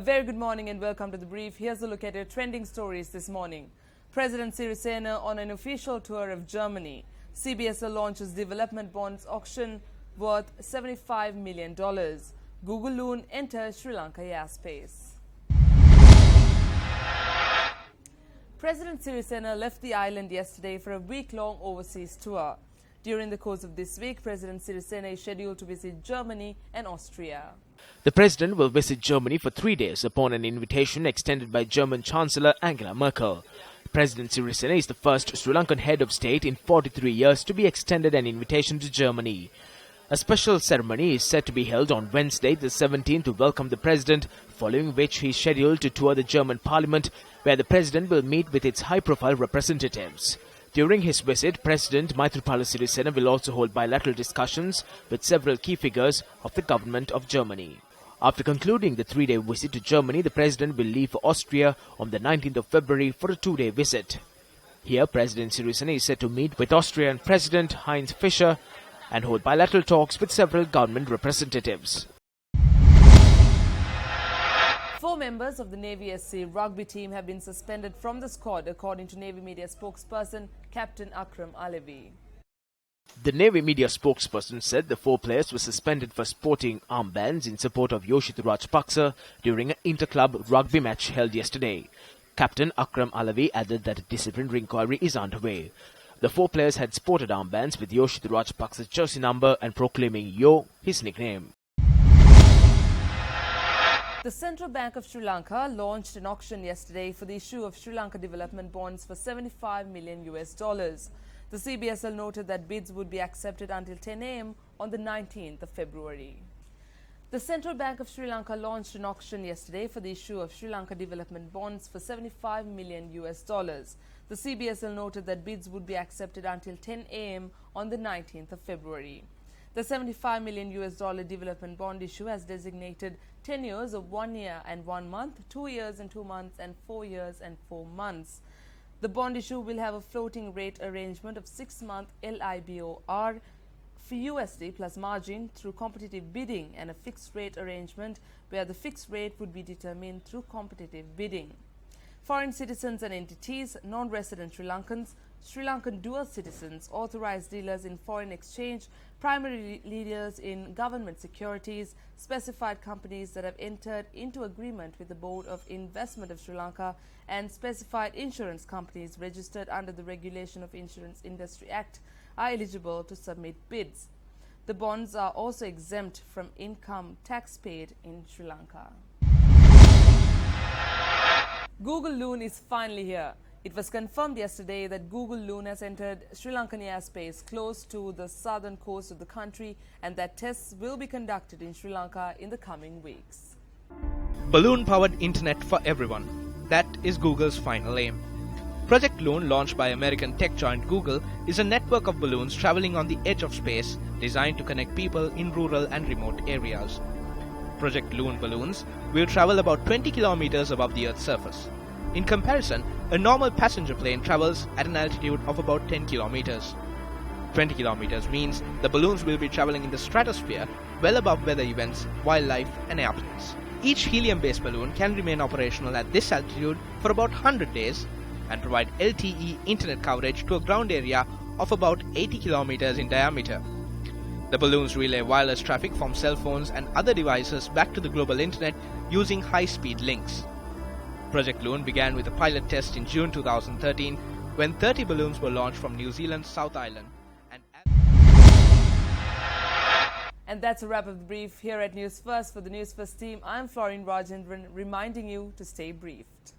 very good morning and welcome to The Brief. Here's a look at your trending stories this morning. President Sirisena on an official tour of Germany. CBSL launches development bonds auction worth $75 million. Google Loon enters Sri Lanka airspace. President Sirisena left the island yesterday for a week-long overseas tour. During the course of this week, President Sirisena is scheduled to visit Germany and Austria. The president will visit Germany for 3 days upon an invitation extended by German Chancellor Angela Merkel. President Sirisena is the first Sri Lankan head of state in 43 years to be extended an invitation to Germany. A special ceremony is set to be held on Wednesday the 17th to welcome the president, following which he is scheduled to tour the German parliament, where the president will meet with its high-profile representatives. During his visit, President Maithripala Sirisena will also hold bilateral discussions with several key figures of the government of Germany. After concluding the 3-day visit to Germany, the president will leave for Austria on the 19th of February for a 2-day visit. Here, President Sirisena is set to meet with Austrian President Heinz Fischer and hold bilateral talks with several government representatives. 4 members of the Navy SC rugby team have been suspended from the squad, according to Navy media spokesperson Captain Akram Alavi. The Navy media spokesperson said the 4 players were suspended for sporting armbands in support of Yoshith Rajapaksa during an inter-club rugby match held yesterday. Captain Akram Alavi added that a disciplinary inquiry is underway. The 4 players had sported armbands with Yoshith Rajapaksa's jersey number and proclaiming Yo his nickname. The Central Bank of Sri Lanka launched an auction yesterday for the issue of Sri Lanka development bonds for $75 million. The CBSL noted that bids would be accepted until 10 a.m. on the 19th of February. The Central Bank of Sri Lanka launched an auction yesterday for the issue of Sri Lanka development bonds for $75 million. The CBSL noted that bids would be accepted until 10 a.m. on the 19th of February. The $75 million development bond issue has designated 10 years of 1 year and 1 month, 2 years and 2 months, and 4 years and 4 months. The bond issue will have a floating rate arrangement of 6-month LIBOR for USD plus margin through competitive bidding, and a fixed rate arrangement where the fixed rate would be determined through competitive bidding. Foreign citizens and entities, non-resident Sri Lankans, Sri Lankan dual citizens, authorized dealers in foreign exchange, primary leaders in government securities, specified companies that have entered into agreement with the Board of Investment of Sri Lanka, and specified insurance companies registered under the Regulation of Insurance Industry Act are eligible to submit bids. The bonds are also exempt from income tax paid in Sri Lanka. Google Loon is finally here. It was confirmed yesterday that Google Loon has entered Sri Lankan airspace close to the southern coast of the country, and that tests will be conducted in Sri Lanka in the coming weeks. Balloon-powered internet for everyone. That is Google's final aim. Project Loon, launched by American tech giant Google, is a network of balloons traveling on the edge of space designed to connect people in rural and remote areas. Project Loon balloons will travel about 20 kilometers above the Earth's surface. In comparison, a normal passenger plane travels at an altitude of about 10 kilometers. 20 kilometers means the balloons will be traveling in the stratosphere, well above weather events, wildlife, and airplanes. Each helium-based balloon can remain operational at this altitude for about 100 days and provide LTE internet coverage to a ground area of about 80 kilometers in diameter. The balloons relay wireless traffic from cell phones and other devices back to the global internet using high-speed links. Project Loon began with a pilot test in June 2013 when 30 balloons were launched from New Zealand's South Island. And that's a wrap of the brief here at News First. For the News First team, I'm Florine Rajendran, reminding you to stay briefed.